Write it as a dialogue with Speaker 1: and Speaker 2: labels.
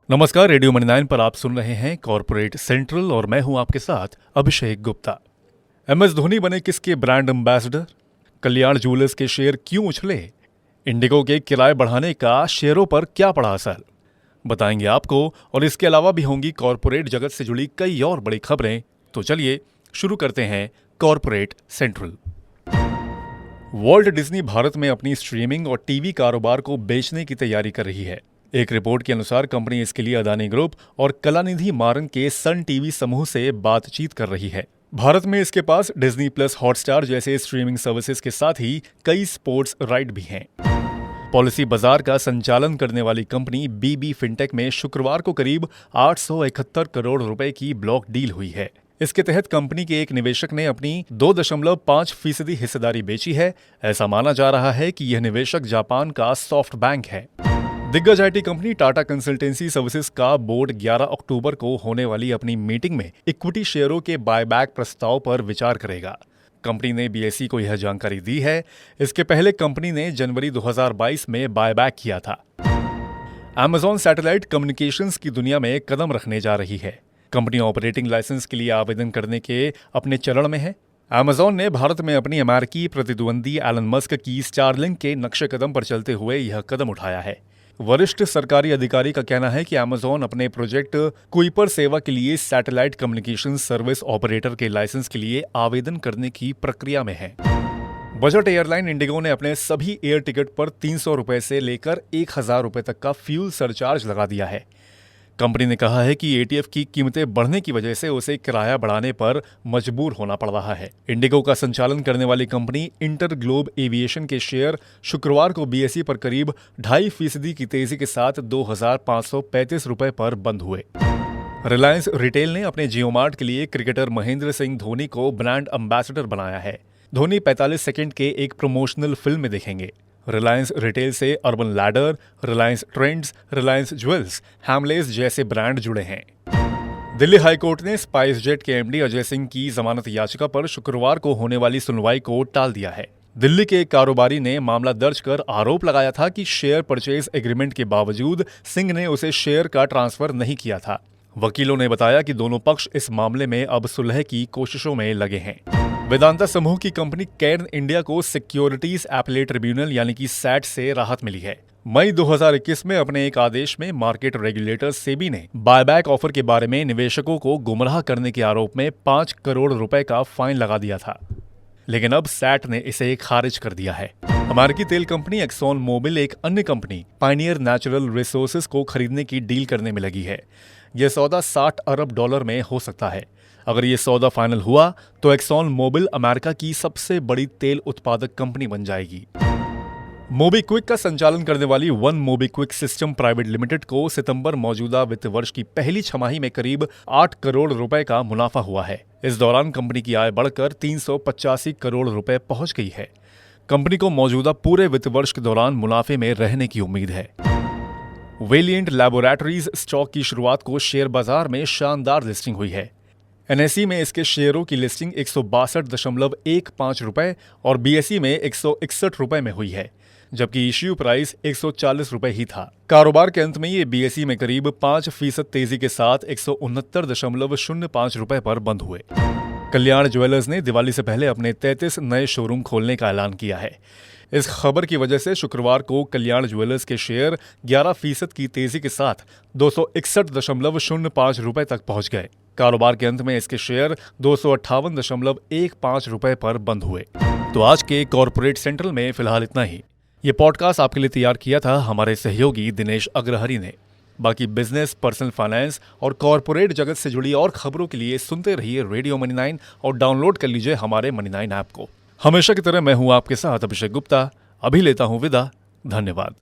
Speaker 1: नमस्कार, radio money 9 पर आप सुन रहे हैं कॉर्पोरेट सेंट्रल और मैं हूं आपके साथ अभिषेक गुप्ता। एमएस धोनी बने किसके ब्रांड एम्बेसडर? कल्याण ज्वेलर्स के शेयर क्यों उछले? इंडिगो के किराए बढ़ाने का शेयरों पर क्या पड़ा असर? बताएंगे आपको, और इसके अलावा भी होंगी कॉर्पोरेट जगत से जुड़ी कई और बड़ी खबरें। तो चलिए शुरू करते हैं corporate central. Walt Disney Bharat में अपनी स्ट्रीमिंग और टीवी कारोबार को बेचने की तैयारी कर रही है। एक रिपोर्ट के अनुसार कंपनी इसके लिए अदानी ग्रुप और कलानिधि मारन के सन टीवी समूह से बातचीत कर रही है। भारत में इसके पास डिज्नी प्लस हॉटस्टार जैसे स्ट्रीमिंग सर्विसेज के साथ ही कई स्पोर्ट्स राइट भी हैं। पॉलिसी बाजार का संचालन करने वाली कंपनी बीबी फिनटेक में शुक्रवार को करीब 871 करोड़ रुपए की ब्लॉक डील हुई है। इसके तहत कंपनी के एक निवेशक ने अपनी 2.5% हिस्सेदारी बेची है। ऐसा माना जा रहा है कि यह निवेशक जापान का सॉफ्ट बैंक है। दिग्गज IT company Tata consultancy services का बोर्ड 11 अक्टूबर को होने वाली अपनी मीटिंग में इक्विटी शेयरों के बायबैक प्रस्ताव पर विचार करेगा। कंपनी ने बीएसई को यह जानकारी दी है। इसके पहले कंपनी ने जनवरी 2022 में बायबैक किया था। Amazon सैटेलाइट कम्युनिकेशंस की दुनिया में कदम रखने जा रही है। कंपनी ऑपरेटिंग लाइसेंस के लिए आवेदन करने के अपने चरण में है। Amazon ने भारत में अपनी अमेरिकी प्रतिद्वंदी एलन मस्क की स्टारलिंक के नक्शे कदम पर चलते हुए यह कदम उठाया है। वरिष्ठ सरकारी अधिकारी का कहना है कि Amazon अपने प्रोजेक्ट कुइपर सेवा के लिए सैटेलाइट कम्युनिकेशन सर्विस ऑपरेटर के लाइसेंस के लिए आवेदन करने की प्रक्रिया में है। बजट एयरलाइन इंडिगो ने अपने सभी एयर टिकट पर 300 रुपए से लेकर 1000 रुपए तक का फ्यूल सरचार्ज लगा दिया है। कंपनी ने कहा है कि एटीएफ की कीमतें बढ़ने की वजह से उसे किराया बढ़ाने पर मजबूर होना पड़ रहा है। इंडिगो का संचालन करने वाली कंपनी इंटर ग्लोब एविएशन के शेयर शुक्रवार को बीएसई पर करीब 2.5% की तेजी के साथ 2535 रुपए पर बंद हुए। रिलायंस रिटेल ने अपने जियोमार्ट के लिए क्रिकेटर महेंद्र सिंह धोनी को ब्रांड एम्बेसडर बनाया है। धोनी 45 सेकंड के एक प्रमोशनल फिल्म में दिखेंगे। रिलायंस रिटेल से Urban Ladder, Reliance Trends, Reliance Jewels, Hamleys जैसे ब्रांड जुड़े हैं। दिल्ली हाईकोर्ट ने स्पाइस जेट के एमडी अजय सिंह की जमानत याचिका पर शुक्रवार को होने वाली सुनवाई को टाल दिया है। दिल्ली के एक कारोबारी ने मामला दर्ज कर आरोप लगाया था कि शेयर परचेज एग्रीमेंट के बावजूद सिंह ने उसे शेयर का ट्रांसफर नहीं किया था। वकीलों ने बताया कि दोनों पक्ष इस मामले में अब सुलह की कोशिशों में लगे हैं। वेदांता समूह की कंपनी कैर्न इंडिया को सिक्योरिटीज एपेलेट ट्रिब्यूनल यानी कि सैट से राहत मिली है। मई 2021 में अपने एक आदेश में मार्केट रेगुलेटर सेबी ने बायबैक ऑफर के बारे में निवेशकों को गुमराह करने के आरोप में 5 करोड़ रुपए का फाइन लगा दिया था, लेकिन अब सैट ने इसे खारिज कर दिया है। अमेरिकी तेल कंपनी एक्सॉन मोबिल एक अन्य कंपनी पायनियर नेचुरल रिसोर्सेज को खरीदने की डील करने में लगी है। यह सौदा $60 अरब में हो सकता है। अगर ये सौदा फाइनल हुआ तो एक्सॉन मोबिल अमेरिका की सबसे बड़ी तेल उत्पादक कंपनी बन जाएगी। मोबीक्विक का संचालन करने वाली one MobiKwik system private limited को सितंबर मौजूदा वित्त वर्ष की पहली छमाही में करीब 8 करोड़ रुपए का मुनाफा हुआ है। इस दौरान कंपनी की आय बढ़कर 385 करोड़ रुपए पहुंच गई है। कंपनी को मौजूदा पूरे वित्त वर्ष के दौरान मुनाफे में रहने की उम्मीद है। वेलिएंट लैबोरेटरीज स्टॉक की शुरुआत को शेयर बाजार में शानदार लिस्टिंग हुई है। एनएसई में इसके शेयरों की लिस्टिंग 162.15 रुपए और बीएसई में 161 रुपए में हुई है, जबकि इश्यू प्राइस 140 रुपए ही था। कारोबार के अंत में ये बीएसई में करीब 5% तेजी के साथ 169.05 रुपए पर बंद हुए। कल्याण ज्वेलर्स ने दिवाली से पहले अपने 33 नए शोरूम खोलने का ऐलान किया है। इस खबर की वजह से शुक्रवार को कल्याण ज्वेलर्स के शेयर 11% की तेजी के साथ 261.05 रुपए तक पहुंच गए। कारोबार के अंत में इसके शेयर 258.15 रुपए पर बंद हुए। तो आज के कॉर्पोरेट सेंट्रल में फिलहाल इतना ही। ये पॉडकास्ट आपके लिए तैयार किया था हमारे सहयोगी दिनेश अग्रहरी ने। बाकी बिजनेस, पर्सनल फाइनेंस और कॉर्पोरेट जगत से जुड़ी और खबरों के लिए सुनते रहिए रेडियो मनी 9 और डाउनलोड कर लीजिए हमारे मनी 9 ऐप को। हमेशा की तरह मैं हूं आपके साथ अभिषेक गुप्ता। अभी लेता हूं विदा। धन्यवाद।